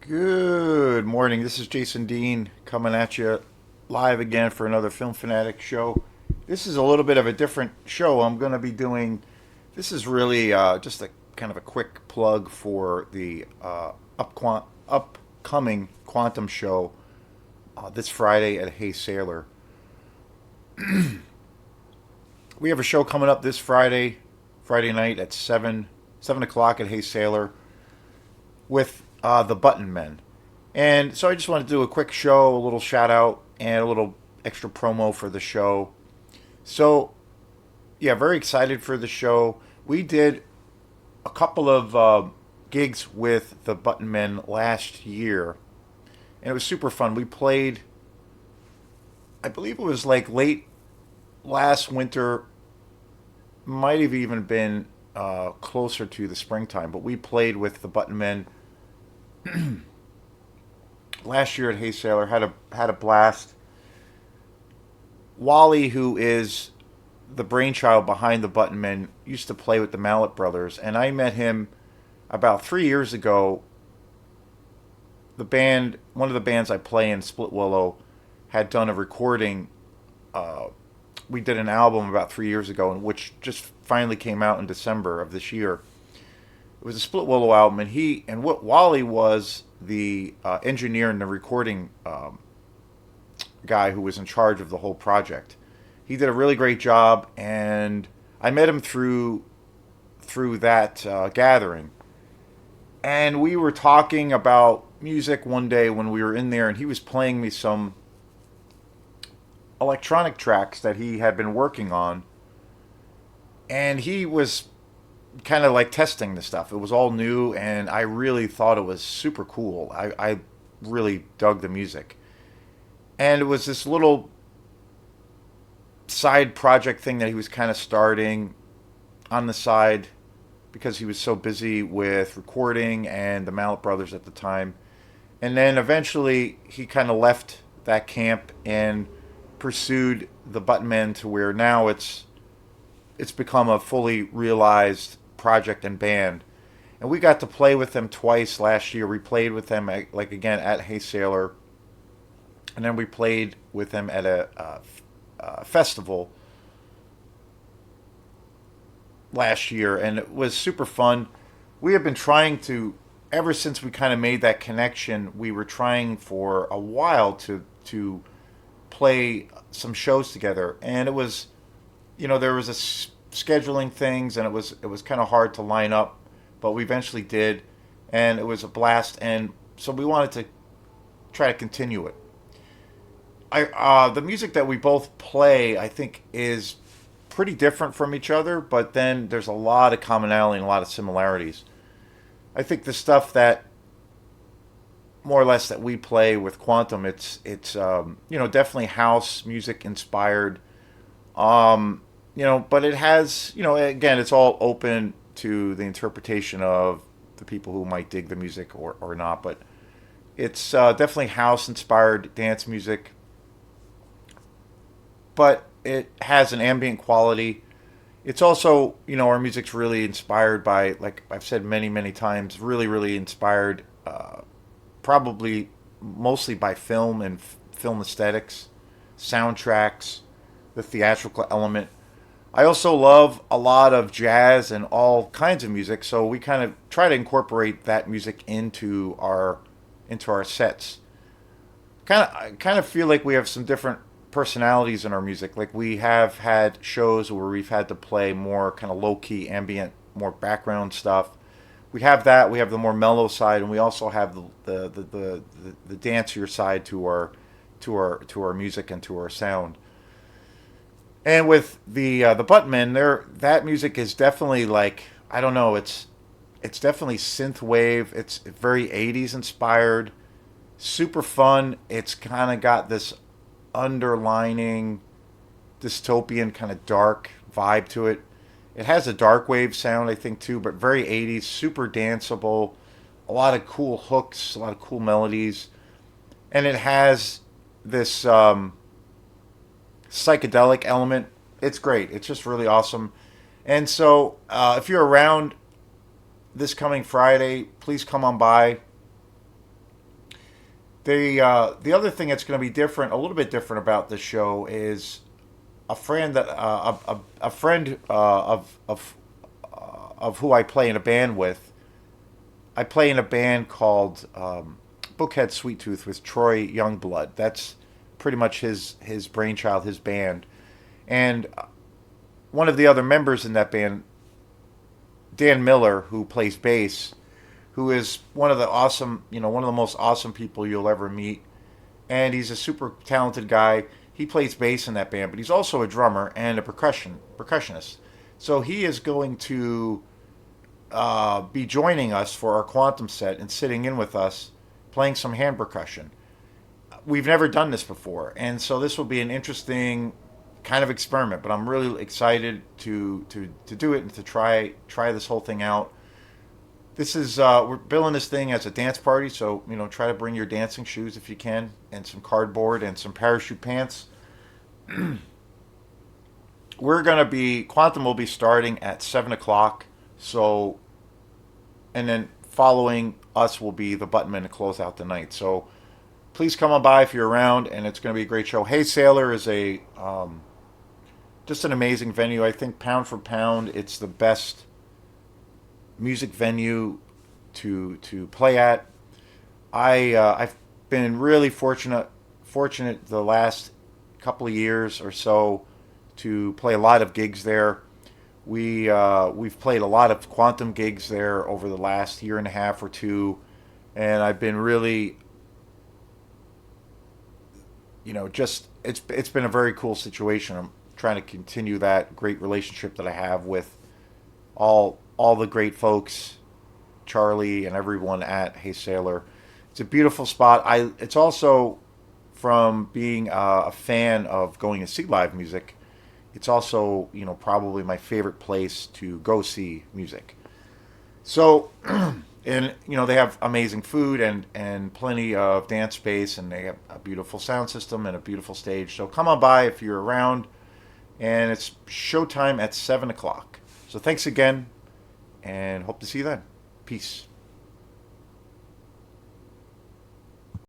Good morning. This is Jason Dean coming at you live again for another Film Fanatic show. This is a little bit of a different show. I'm going to be doing. This is really just a kind of a quick plug for the upcoming Quantum show this Friday at Hey Sailor. We have a show coming up this Friday night at seven o'clock at Hey Sailor with the Buttonmen. And so I just wanted to do a quick show, a little shout out, and a little extra promo for the show. So, yeah, very excited for the show. We did a couple of gigs with the Buttonmen last year, and it was super fun. We played, I believe it was like late last winter, might have even been closer to the springtime, but we played with the Buttonmen last year at Hey Sailor. Had a blast. Wally, who is the brainchild behind the Buttonmen, used to play with the Mallet Brothers, and I met him about 3 years ago. One of the bands I play in, Split Willow, had done a recording. Uh, we did an album about 3 years ago, which just finally came out in December of this year. It was a Split Willow album, and what Wally was the engineer and the recording guy who was in charge of the whole project. He did a really great job, and I met him through that gathering, and we were talking about music one day when we were in there, and he was playing me some electronic tracks that he had been working on, and he was kind of like testing the stuff. It was all new, and I really thought it was super cool. I really dug the music. And it was this little side project thing that he was kind of starting on the side because he was so busy with recording and the Mallet Brothers at the time. And then eventually he kind of left that camp and pursued the Buttonmen to where now it's become a fully realized project and band. And we got to play with them twice last year. We played with them like again at Hey Sailor, and then we played with them at a festival last year, and it was super fun. We have been trying to ever since we kind of made that connection. We were trying for a while to play some shows together, and it was there was scheduling things, and it was kind of hard to line up, but we eventually did, and it was a blast. And so we wanted to try to continue it. The music that we both play, I think, is pretty different from each other, but then there's a lot of commonality and a lot of similarities. I think the stuff that more or less that we play with Quantum, it's definitely house music inspired. But it has, again, it's all open to the interpretation of the people who might dig the music or not. But it's definitely house inspired dance music, but it has an ambient quality. It's also, our music's really inspired by, like I've said many, many times, really, really inspired, probably mostly by film and film aesthetics, soundtracks, the theatrical element. I also love a lot of jazz and all kinds of music, so we kind of try to incorporate that music into our sets. I kind of feel like we have some different personalities in our music. Like we have had shows where we've had to play more kind of low key, ambient, more background stuff. We have that. We have the more mellow side, and we also have the dancier side to our music and to our sound. And with the Buttmen, that music is definitely like, I don't know, it's definitely synth wave. It's very 80s inspired, super fun. It's kind of got this underlining dystopian kind of dark vibe to it. It has a dark wave sound, I think, too, but very 80s, super danceable. A lot of cool hooks, a lot of cool melodies, and it has this psychedelic element. It's great. It's just really awesome. And so, if you're around this coming Friday, please come on by. The other thing that's going to be different, a little bit different about this show is a friend that a friend of who I play in a band with. I play in a band called Bookhead Sweet Tooth with Troy Youngblood. That's pretty much his brainchild, his band. And one of the other members in that band, Dan Miller, who plays bass, who is one of the awesome, one of the most awesome people you'll ever meet. And he's a super talented guy. He plays bass in that band, but he's also a drummer and a percussionist. So he is going to be joining us for our Quantum set and sitting in with us, playing some hand percussion. We've never done this before, and so this will be an interesting kind of experiment. But I'm really excited to do it and to try this whole thing out. This is we're billing this thing as a dance party, so try to bring your dancing shoes if you can, and some cardboard and some parachute pants. Quantum will be starting at 7 o'clock. So, and then following us will be the Buttonmen to close out the night. So please come on by if you're around, and it's going to be a great show. Hey Sailor is a just an amazing venue. I think pound for pound, it's the best music venue to play at. I've been really fortunate the last couple of years or so to play a lot of gigs there. We've played a lot of Quantum gigs there over the last year and a half or two, and I've been really, just it's been a very cool situation. I'm trying to continue that great relationship that I have with all the great folks, Charlie and everyone at Hey Sailor. It's a beautiful spot. It's also, from being a fan of going to see live music, it's also, probably my favorite place to go see music. So, and, they have amazing food and plenty of dance space, and they have a beautiful sound system and a beautiful stage. So come on by if you're around, and it's showtime at 7 o'clock. So thanks again, and hope to see you then. Peace.